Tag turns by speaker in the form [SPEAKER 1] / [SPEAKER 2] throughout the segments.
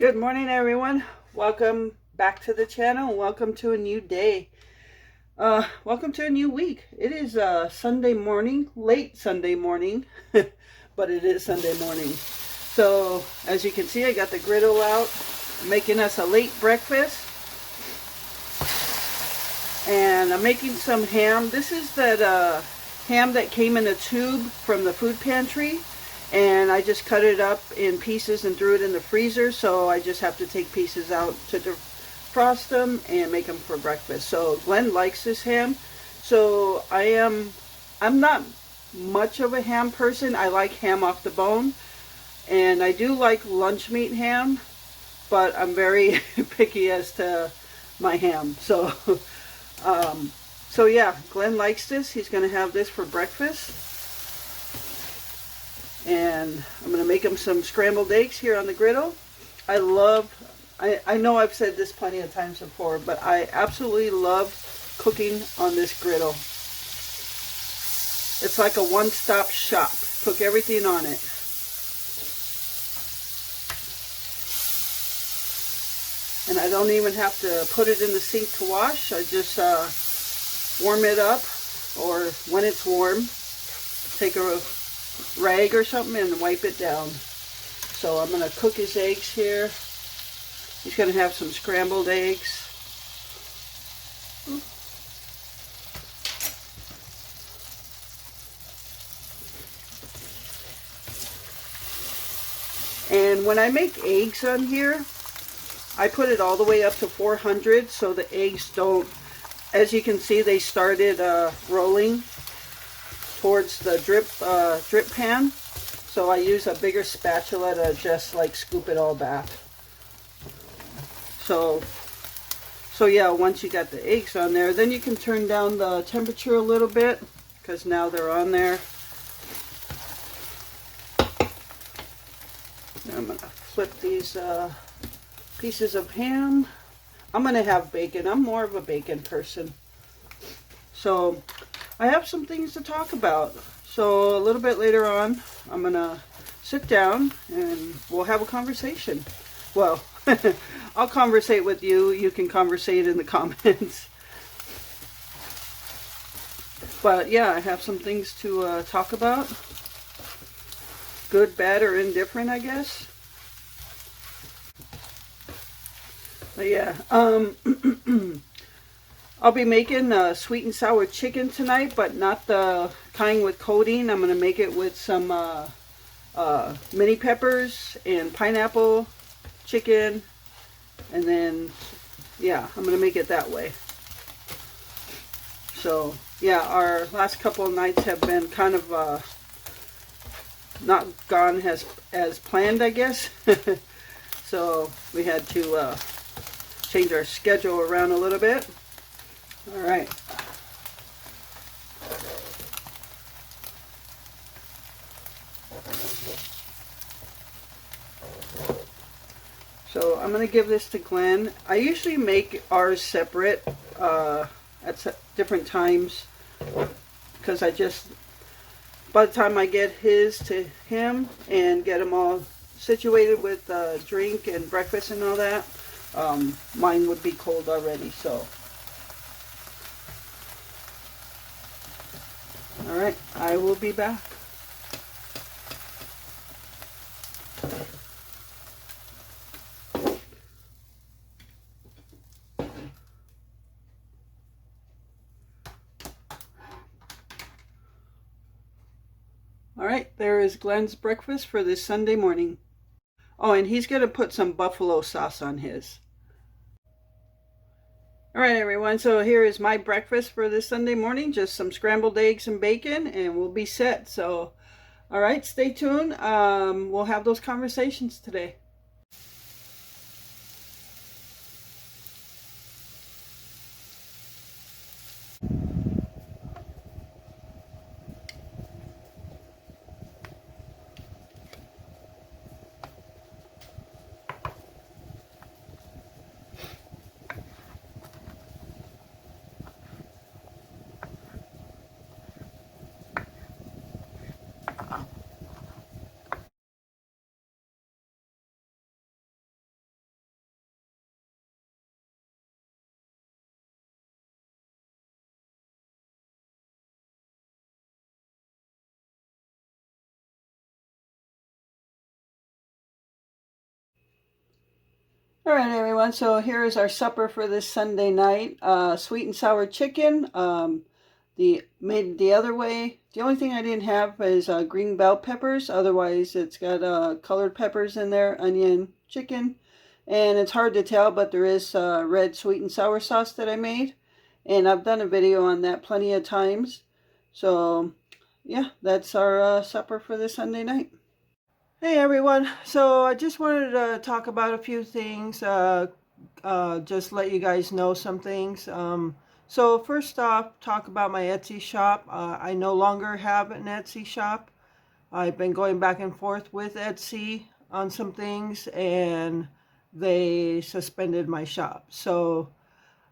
[SPEAKER 1] Good morning, everyone. Welcome back to the channel. Welcome to a new day. Welcome to a new week. It is Sunday morning, late Sunday morning, but it is Sunday morning. So as you can see, I got the griddle out, making us a late breakfast. And I'm making some ham. This is that ham that came in a tube from the food pantry. And I just cut it up in pieces and threw it in the freezer, so I just have to take pieces out to defrost them and make them for breakfast. So Glenn likes this ham. So I'm not much of a ham person. I like ham off the bone, and I do like lunch meat ham, but I'm very picky as to my ham. So so yeah, Glenn likes this. He's gonna have this for breakfast. And I'm going to make him some scrambled eggs here on the griddle. I know I've said this plenty of times before, but I absolutely love cooking on this griddle. It's like a one-stop shop. Cook everything on it. And I don't even have to put it in the sink to wash. I just warm it up, or when it's warm, take a rag or something and wipe it down. So I'm going to cook his eggs here. He's going to have some scrambled eggs. And when I make eggs on here, I put it all the way up to 400 so the eggs don't, as you can see, they started rolling towards the drip pan. So I use a bigger spatula to just like scoop it all back. So yeah, once you got the eggs on there, then you can turn down the temperature a little bit, because now they're on there. Now I'm gonna flip these pieces of ham. I'm gonna have bacon. I'm more of a bacon person. So I have some things to talk about. So a little bit later on, I'm going to sit down and we'll have a conversation. Well, I'll conversate with you. You can conversate in the comments. But yeah, I have some things to talk about. Good, bad, or indifferent, I guess. But yeah, I'll be making sweet and sour chicken tonight, but not the kind with coating. I'm going to make it with some mini peppers and pineapple chicken. And then, yeah, I'm going to make it that way. So, yeah, our last couple of nights have been kind of not gone as planned, I guess. So we had to change our schedule around a little bit. All right. So I'm going to give this to Glenn. I usually make ours separate at different times, because by the time I get his to him and get them all situated with drink and breakfast and all that, mine would be cold already. So. Alright, I will be back. Alright, there is Glenn's breakfast for this Sunday morning. Oh, and he's going to put some buffalo sauce on his. Alright everyone, so here is my breakfast for this Sunday morning. Just some scrambled eggs and bacon, and we'll be set. So, alright, stay tuned. We'll have those conversations today. All right, everyone. So here is our supper for this Sunday night. Sweet and sour chicken. The made the other way. The only thing I didn't have is green bell peppers. Otherwise, it's got colored peppers in there, onion, chicken, and it's hard to tell, but there is red sweet and sour sauce that I made, and I've done a video on that plenty of times. So yeah, that's our supper for this Sunday night. Hey everyone, so I just wanted to talk about a few things, just let you guys know some things. So first off, talk about my Etsy shop. I no longer have an Etsy shop. I've been going back and forth with Etsy on some things and they suspended my shop. So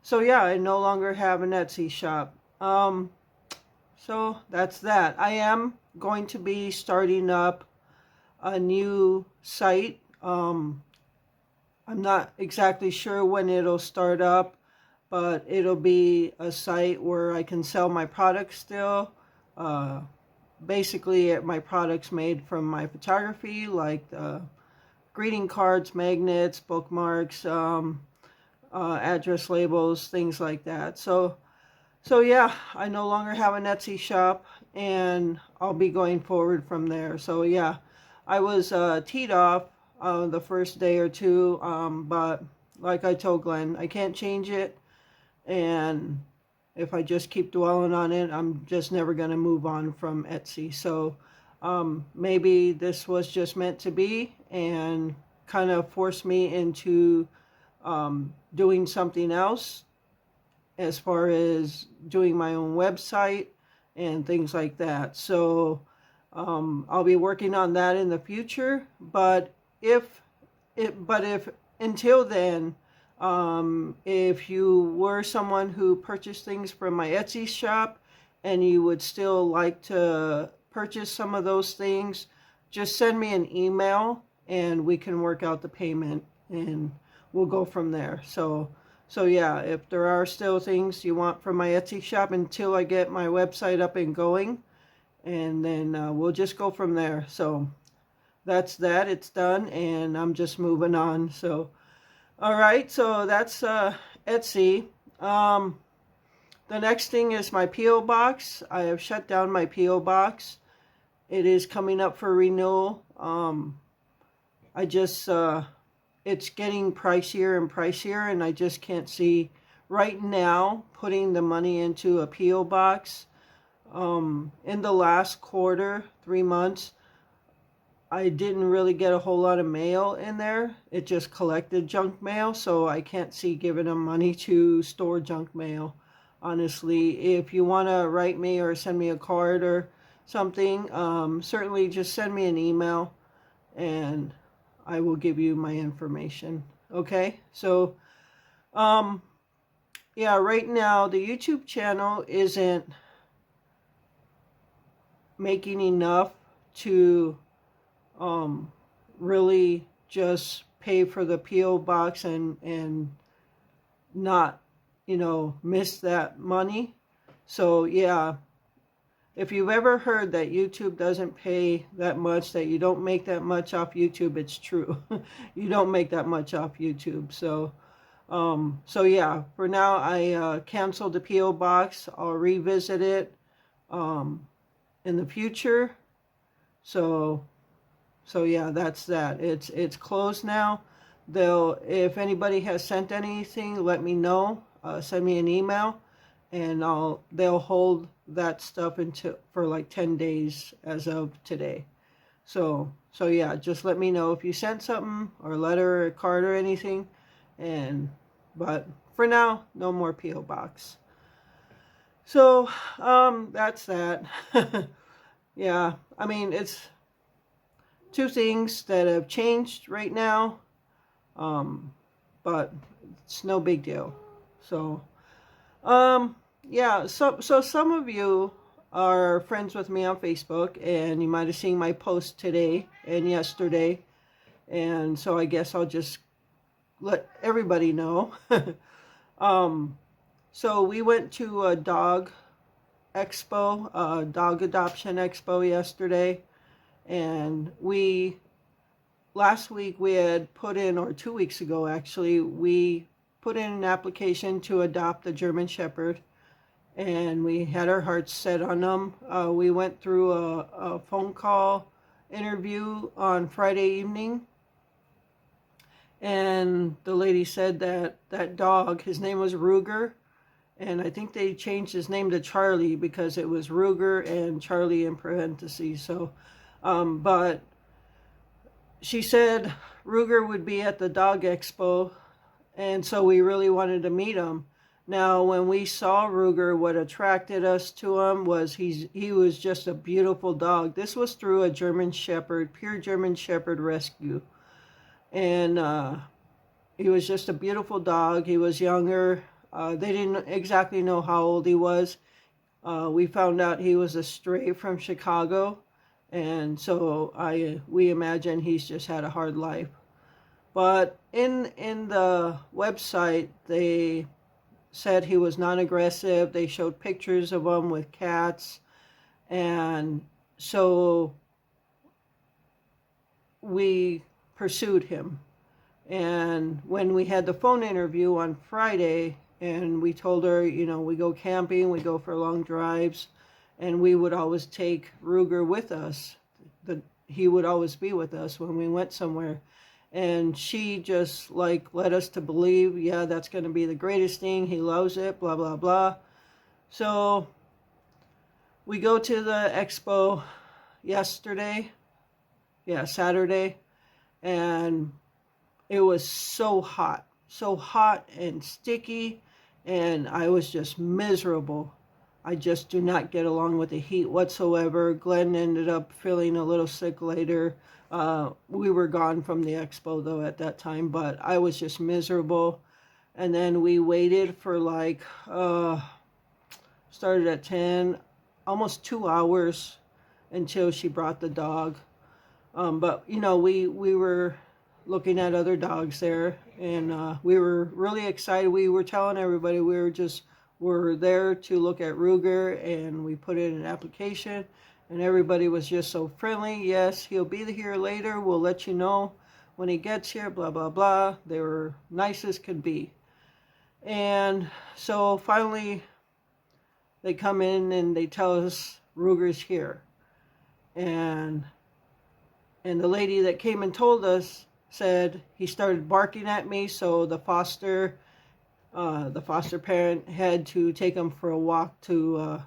[SPEAKER 1] yeah, I no longer have an Etsy shop. So that's that. I am going to be starting up a new site. I'm not exactly sure when it'll start up, but it'll be a site where I can sell my products still. Basically, my products made from my photography, like greeting cards, magnets, bookmarks, address labels, things like that. So yeah, I no longer have an Etsy shop, and I'll be going forward from there. So yeah, I was teed off the first day or two, but like I told Glenn, I can't change it, and if I just keep dwelling on it, I'm just never going to move on from Etsy. So maybe this was just meant to be and kind of forced me into doing something else as far as doing my own website and things like that. So I'll be working on that in the future. But if until then, if you were someone who purchased things from my Etsy shop and you would still like to purchase some of those things, just send me an email and we can work out the payment and we'll go from there. So yeah, if there are still things you want from my Etsy shop until I get my website up and going, and then we'll just go from there. So that's that. It's done, and I'm just moving on. So all right, so that's Etsy. The next thing is my P.O. box. I have shut down my P.O. box. It is coming up for renewal. I just it's getting pricier and pricier, and I just can't see right now putting the money into a P.O. box. In the last quarter, 3 months, I didn't really get a whole lot of mail in there. It just collected junk mail, so I can't see giving them money to store junk mail. Honestly, if you want to write me or send me a card or something, certainly just send me an email and I will give you my information. Okay, so yeah, right now the YouTube channel isn't making enough to really just pay for the P.O. box and not, miss that money. So yeah, if you've ever heard that YouTube doesn't pay that much, that you don't make that much off YouTube, it's true. You don't make that much off YouTube. So yeah, for now I canceled the P.O. box. I'll revisit it in the future. So yeah, that's that. It's closed now. If anybody has sent anything, let me know. Send me an email, and they'll hold that stuff for like 10 days as of today. So yeah, just let me know if you sent something or a letter or a card or anything. But for now, no more P.O. box. So that's that. Yeah, I mean, it's two things that have changed right now, but it's no big deal. So yeah, so some of you are friends with me on Facebook, and you might have seen my post today and yesterday, and so I guess I'll just let everybody know. So we went to a dog expo, dog adoption expo yesterday, and we last week we had put in, or 2 weeks ago actually, we put in an application to adopt a German Shepherd, and we had our hearts set on them. We went through a phone call interview on Friday evening, and the lady said that that dog, his name was Ruger, and I think they changed his name to Charlie because it was Ruger and Charlie in parentheses. So, but she said Ruger would be at the dog expo, and so we really wanted to meet him. Now, when we saw Ruger, what attracted us to him was he was just a beautiful dog. This was through a German Shepherd, pure German Shepherd rescue. And he was just a beautiful dog. He was younger. They didn't exactly know how old he was. We found out he was a stray from Chicago. And so we imagine he's just had a hard life. But in the website, they said he was non-aggressive. They showed pictures of him with cats. And so we pursued him. And when we had the phone interview on Friday, and we told her, you know, we go camping, we go for long drives, and we would always take Ruger with us. He would always be with us when we went somewhere. And she just like led us to believe, yeah, that's going to be the greatest thing. He loves it, blah, blah, blah. So we go to the expo yesterday, Saturday, and it was so hot and sticky, and I was just miserable. I just do not get along with the heat whatsoever. Glenn ended up feeling a little sick later. We were gone from the expo though at that time, but I was just miserable. And then we waited for like, started at 10, almost 2 hours until she brought the dog. But you know, we were looking at other dogs there, and we were really excited. We were telling everybody we're there to look at Ruger, and we put in an application, and everybody was just so friendly. Yes, he'll be here later. We'll let you know when he gets here, blah, blah, blah. They were nice as could be. And so finally they come in and they tell us Ruger's here. And the lady that came and told us said he started barking at me, so the foster parent had to take him for a walk to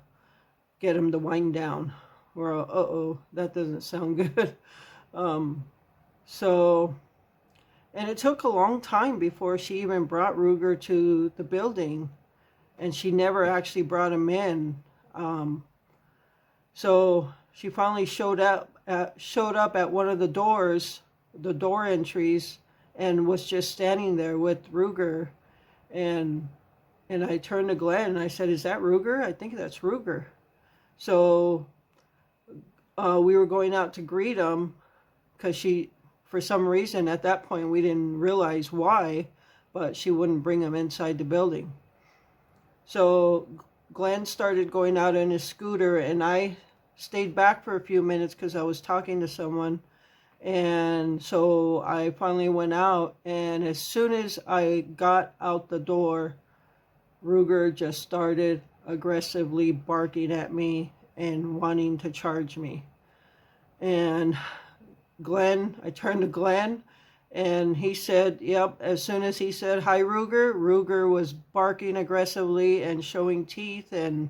[SPEAKER 1] get him to wind down. We're, uh-oh, that doesn't sound good. So, and it took a long time before she even brought Ruger to the building, and she never actually brought him in. So she finally showed up at one of the doors, the door entries, and was just standing there with Ruger. And I turned to Glenn and I said, "Is that Ruger? I think that's Ruger." So we were going out to greet him because she, for some reason at that point, we didn't realize why, but she wouldn't bring him inside the building. So Glenn started going out on his scooter, and I stayed back for a few minutes because I was talking to someone. And so I finally went out, and as soon as I got out the door, Ruger just started aggressively barking at me and wanting to charge me. And I turned to Glenn, and he said, yep, as soon as he said, "Hi, Ruger was barking aggressively and showing teeth, and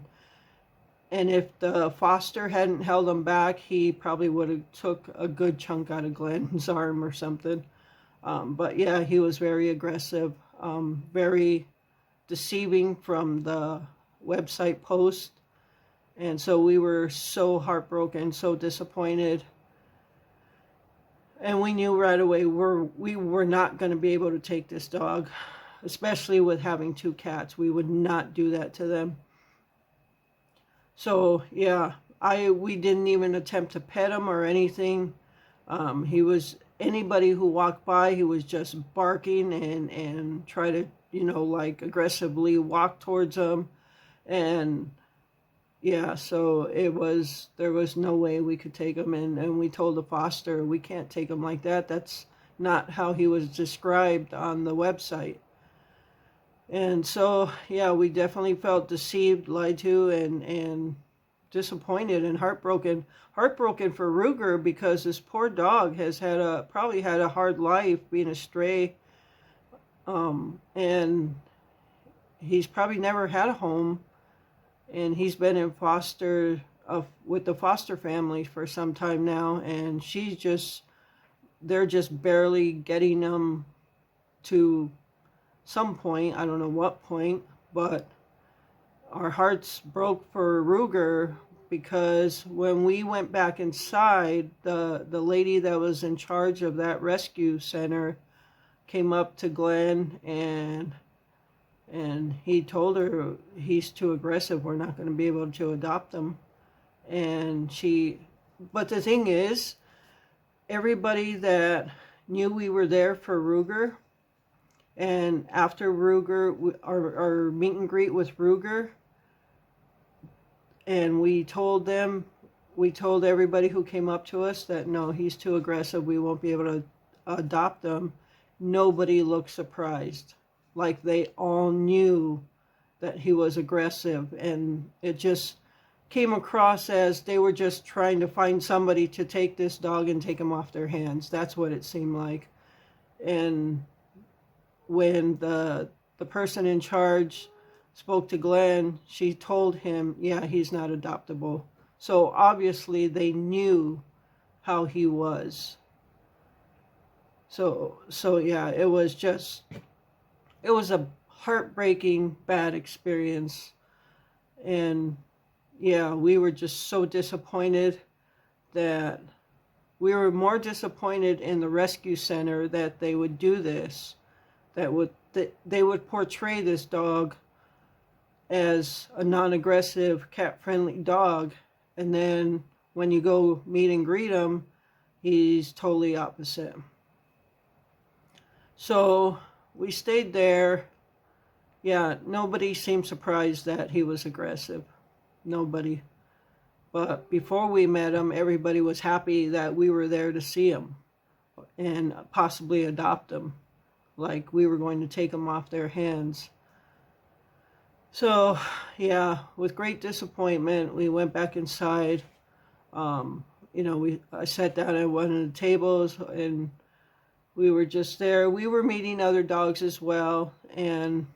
[SPEAKER 1] if the foster hadn't held him back, he probably would have took a good chunk out of Glenn's arm or something. But yeah, he was very aggressive, very deceiving from the website post. And so we were so heartbroken, so disappointed. And we knew right away we were not going to be able to take this dog, especially with having 2 cats. We would not do that to them. So yeah, we didn't even attempt to pet him or anything. Anybody who walked by, he was just barking and try to, like aggressively walk towards them. And
[SPEAKER 2] yeah, so there was no way we could take him, and we told the foster we can't take him like that. That's not how he was described on the website. And so, yeah, we definitely felt deceived, lied to, and disappointed and heartbroken. Heartbroken for Ruger because this poor dog has probably had a hard life being a stray, and he's probably never had a home, and he's been in foster with the foster family for some time now, and they're just barely getting him to some point. I don't know what point, but our hearts broke for Ruger because when we went back inside, the lady that was in charge of that rescue center came up to Glenn, and he told her he's too aggressive. We're not going to be able to adopt him. But the thing is, everybody that knew we were there for Ruger, and after Ruger, our meet and greet with Ruger, and we told everybody who came up to us that no, he's too aggressive, we won't be able to adopt him. Nobody looked surprised. Like they all knew that he was aggressive, and it just came across as they were just trying to find somebody to take this dog and take him off their hands. That's what it seemed like. And when the person in charge spoke to Glenn, she told him, yeah, he's not adoptable. So obviously they knew how he was. So yeah, it was a heartbreaking bad experience. And yeah, we were just so disappointed that we were more disappointed in the rescue center that they would do this, that they would portray this dog as a non-aggressive, cat-friendly dog, and then when you go meet and greet him, he's totally opposite. So we stayed there. Yeah, nobody seemed surprised that he was aggressive. Nobody. But before we met him, everybody was happy that we were there to see him and possibly adopt him. Like we were going to take him off their hands. So, yeah, with great disappointment, we went back inside. I sat down at one of the tables, and we were just there. We were meeting other dogs as well, and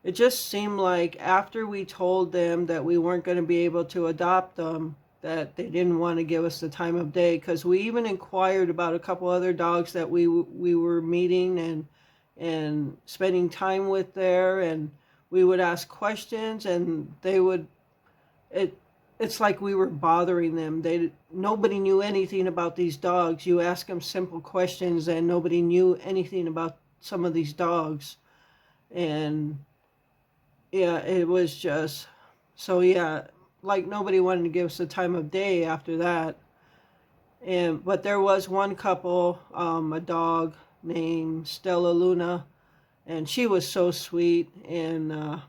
[SPEAKER 2] it just seemed like after we told them that we weren't going to be able to adopt them, that they didn't want to give us the time of day, because we even inquired about a couple other dogs that we were meeting and spending time with there, and we would ask questions, and it's like we were bothering them. Nobody knew anything about these dogs. You ask them simple questions, and nobody knew anything about some of these dogs. And yeah, it was just, so yeah, like nobody wanted to give us the time of day after that. But there was one couple, a dog named Stella Luna, and she was so sweet, and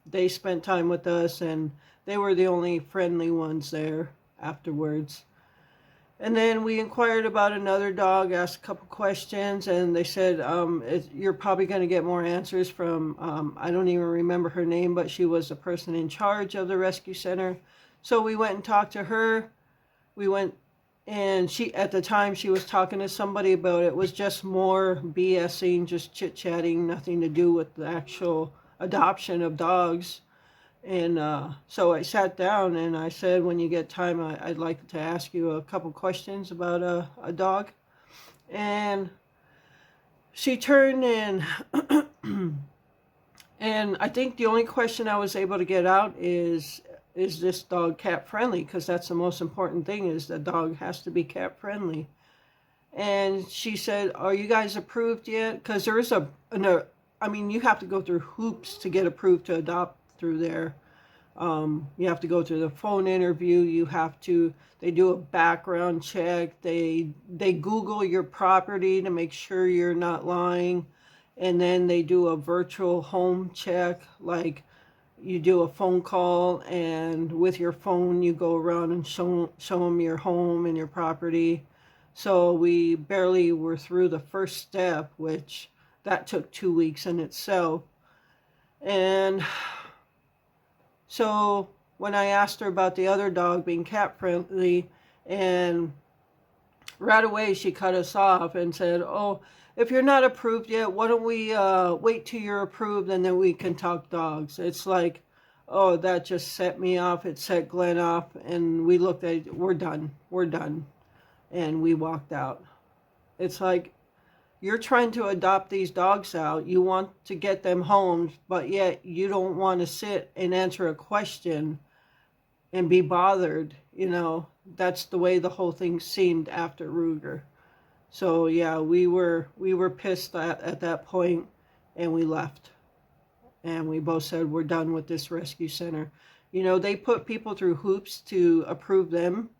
[SPEAKER 2] they spent time with us, and they were the only friendly ones there afterwards. And then we inquired about another dog, asked a couple questions, and they said, you're probably going to get more answers from, I don't even remember her name, but she was the person in charge of the rescue center. So we went and talked to her. And at the time, she was talking to somebody about it. Was just more BSing, just chit-chatting, nothing to do with the actual adoption of dogs. And so I sat down and I said, when you get time, I'd like to ask you a couple questions about a dog. And she turned and and I think the only question I was able to get out is this dog cat friendly? Because that's the most important thing, is the dog has to be cat friendly. And she said, are you guys approved yet? Because there is you have to go through hoops to get approved to adopt through there. You have to go through the phone interview. They do a background check. They Google your property to make sure you're not lying. And then they do a virtual home check. Like, you do a phone call, and with your phone you go around and show them your home and your property. So we barely were through the first step, which that took 2 weeks in itself. And so when I asked her about the other dog being cat friendly, and right away she cut us off and said, oh, if you're not approved yet, why don't we wait till you're approved and then we can talk dogs. It's like, oh, that just set me off. It set Glenn off, and we looked at it, we're done, and we walked out. It's like, you're trying to adopt these dogs out, you want to get them home, but yet you don't want to sit and answer a question and be bothered. That's the way the whole thing seemed after Ruger. So yeah, we were pissed at that point, and we left. And we both said, we're done with this rescue center. They put people through hoops to approve them,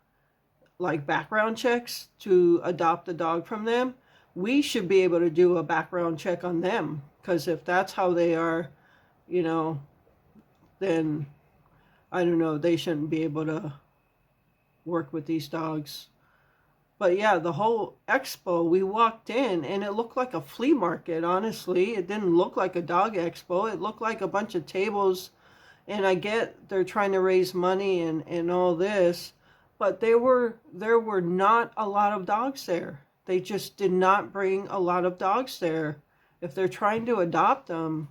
[SPEAKER 2] like background checks, to adopt a dog from them. We should be able to do a background check on them, because if that's how they are, then I don't know, they shouldn't be able to work with these dogs. But yeah, the whole expo, we walked in and it looked like a flea market, honestly. It didn't look like a dog expo. It looked like a bunch of tables. And I get they're trying to raise money and all this, but there were not a lot of dogs there. They just did not bring a lot of dogs there. If they're trying to adopt them,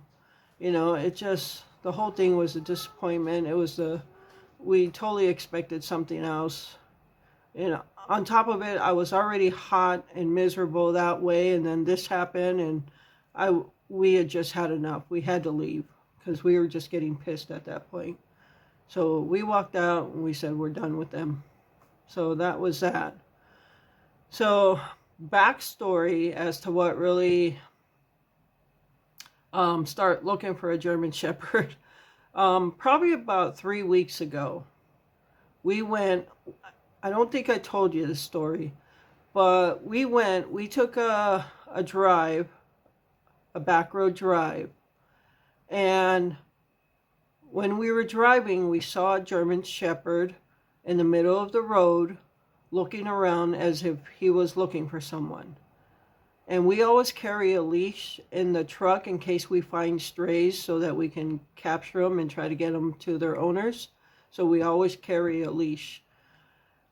[SPEAKER 2] it just, the whole thing was a disappointment. We totally expected something else. On top of it, I was already hot and miserable that way, and then this happened, and we had just had enough. We had to leave because we were just getting pissed at that point. So we walked out and we said we're done with them. So that was that. So backstory as to what really start looking for a German Shepherd. Probably about 3 weeks ago, we went. I don't think I told you this story, but we took a drive, a back road drive, and when we were driving, we saw a German Shepherd in the middle of the road looking around as if he was looking for someone. And we always carry a leash in the truck in case we find strays so that we can capture them and try to get them to their owners. So we always carry a leash.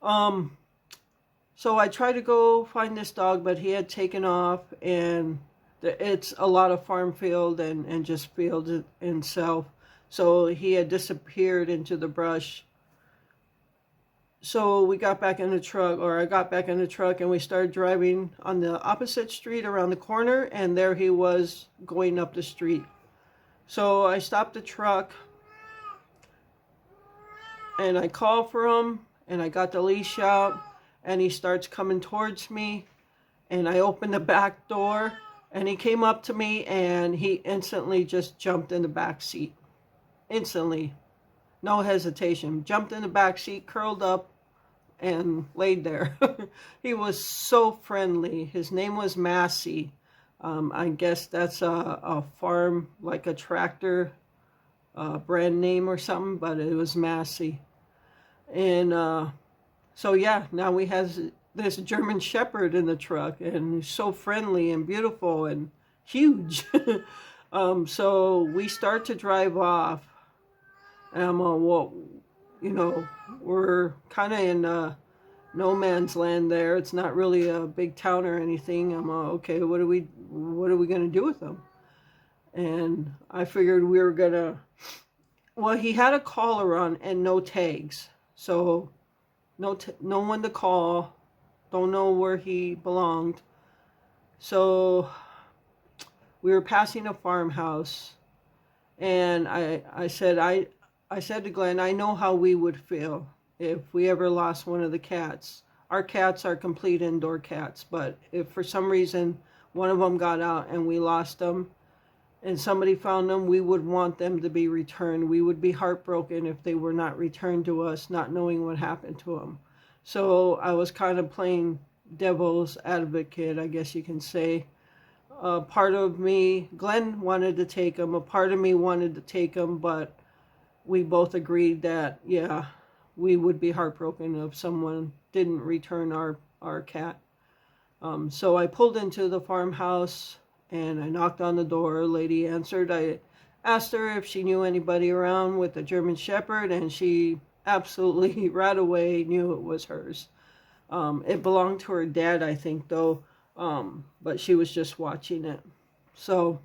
[SPEAKER 2] So I tried to go find this dog, but he had taken off, and it's a lot of farm field and just field itself. So he had disappeared into the brush. So we got back in the truck, or I got back in the truck, and we started driving on the opposite street around the corner, and there he was going up the street. So I stopped the truck, and I called for him, and I got the leash out, and he starts coming towards me, and I opened the back door, and he came up to me, and he instantly just jumped in the back seat. Instantly. No hesitation. Jumped in the back seat, curled up, and laid there. He was so friendly. His name was Massey. I guess that's a farm, like a tractor brand name or something, but it was Massey. And so yeah, now we have this German Shepherd in the truck, and he's so friendly and beautiful and huge. So we start to drive off, and I'm well, we're kind of in no man's land there. It's not really a big town or anything. I'm okay, what are we going to do with them? And I figured we were going to, well, he had a collar on and no tags. So no one to call. Don't know where he belonged. So we were passing a farmhouse, and I said to Glenn, I know how we would feel if we ever lost one of the cats. Our cats are complete indoor cats, but if for some reason one of them got out and we lost them and somebody found them, we would want them to be returned. We would be heartbroken if they were not returned to us, not knowing what happened to them. So I was kind of playing devil's advocate, I guess you can say. Part of me, Glenn wanted to take them, a part of me wanted to take them, but we both agreed that, yeah, we would be heartbroken if someone didn't return our cat. So I pulled into the farmhouse and I knocked on the door. A lady answered. I asked her if she knew anybody around with a German Shepherd, and she absolutely right away knew it was hers. It belonged to her dad, I think, though, but she was just watching it. So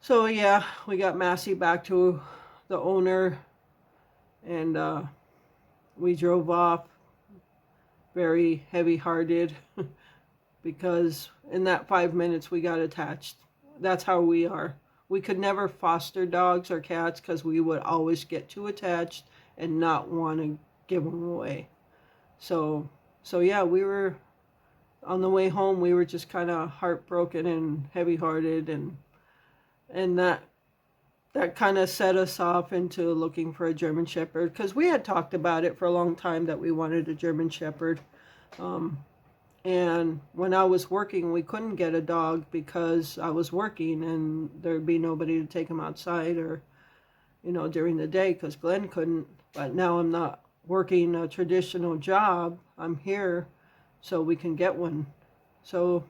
[SPEAKER 2] yeah, we got Massey back to the owner, and we drove off very heavy-hearted because in that 5 minutes we got attached. That's how we are. We could never foster dogs or cats because we would always get too attached and not want to give them away. So yeah, we were on the way home. We were just kind of heartbroken and heavy-hearted, and that kind of set us off into looking for a German Shepherd, because we had talked about it for a long time that we wanted a German Shepherd. And when I was working, we couldn't get a dog because I was working and there'd be nobody to take him outside or, during the day, because Glenn couldn't. But now I'm not working a traditional job. I'm here so we can get one. So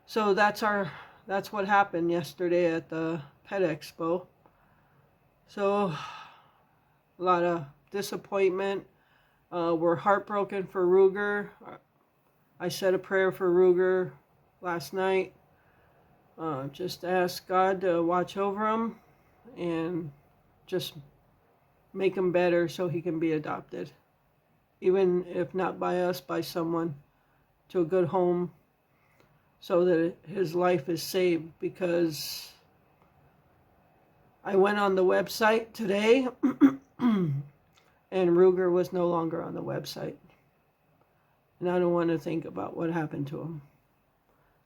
[SPEAKER 2] that's what happened yesterday at the Pet Expo. So a lot of disappointment. We're heartbroken for Ruger. I said a prayer for Ruger last night. Just ask God to watch over him and just make him better so he can be adopted. Even if not by us, by someone, to a good home, so that his life is saved. Because I went on the website today and Ruger was no longer on the website. And I don't want to think about what happened to him.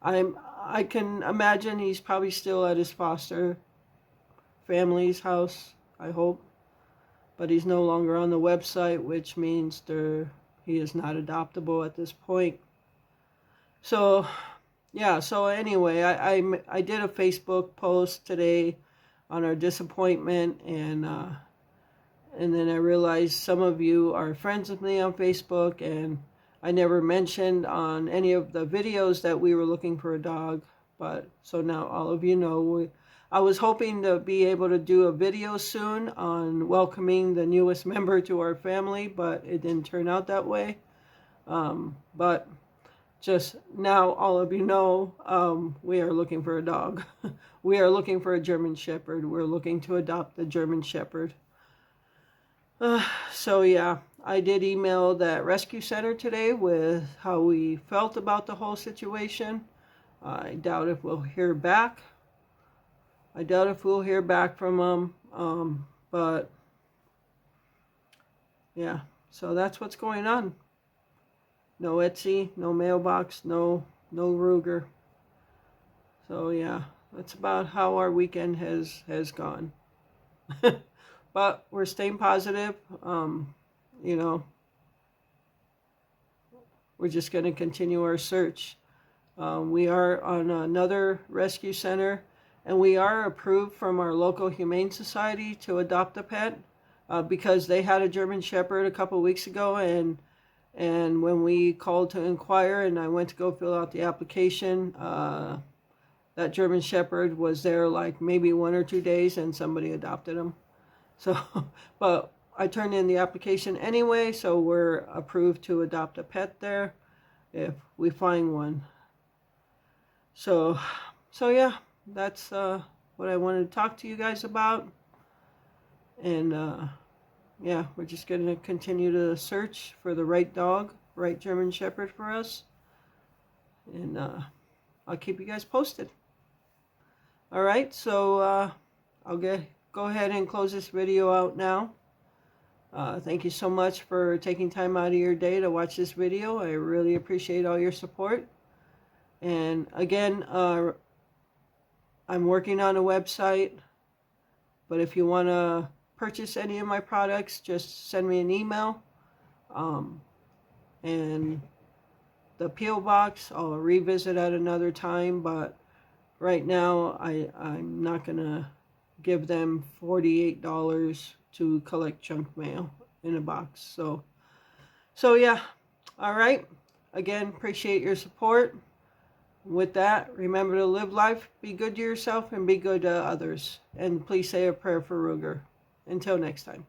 [SPEAKER 2] I can imagine he's probably still at his foster family's house, I hope. But he's no longer on the website, which means he is not adoptable at this point. So, yeah, so anyway, I did a Facebook post today on our disappointment, and then I realized some of you are friends with me on Facebook, and I never mentioned on any of the videos that we were looking for a dog, but so now all of you know. I was hoping to be able to do a video soon on welcoming the newest member to our family, but it didn't turn out that way. But just now all of you know, we are looking for a dog. We are looking for a German Shepherd. We're looking to adopt a German Shepherd. So yeah, I did email that rescue center today with how we felt about the whole situation. I doubt if we'll hear back. From them. But yeah, so that's what's going on. No Etsy, no mailbox, no Ruger. So yeah, that's about how our weekend has gone. But we're staying positive. We're just going to continue our search. We are on another rescue center, and we are approved from our local Humane Society to adopt a pet, because they had a German Shepherd a couple weeks ago, and when we called to inquire and I went to go fill out the application, that German Shepherd was there like maybe 1 or 2 days, and somebody adopted him. So, but I turned in the application anyway, so we're approved to adopt a pet there if we find one. So yeah, that's what I wanted to talk to you guys about. And yeah, we're just going to continue to search for the right dog, right German Shepherd for us. And I'll keep you guys posted. All right, so I'll go ahead and close this video out now. Thank you so much for taking time out of your day to watch this video. I really appreciate all your support. And again, I'm working on a website, but if you want to purchase any of my products, just send me an email. And the P.O. Box, I'll revisit at another time, but right now I'm not going to give them $48 to collect junk mail in a box. So yeah, all right. Again, appreciate your support. With that, remember to live life, be good to yourself, and be good to others. And please say a prayer for Ruger. Until next time.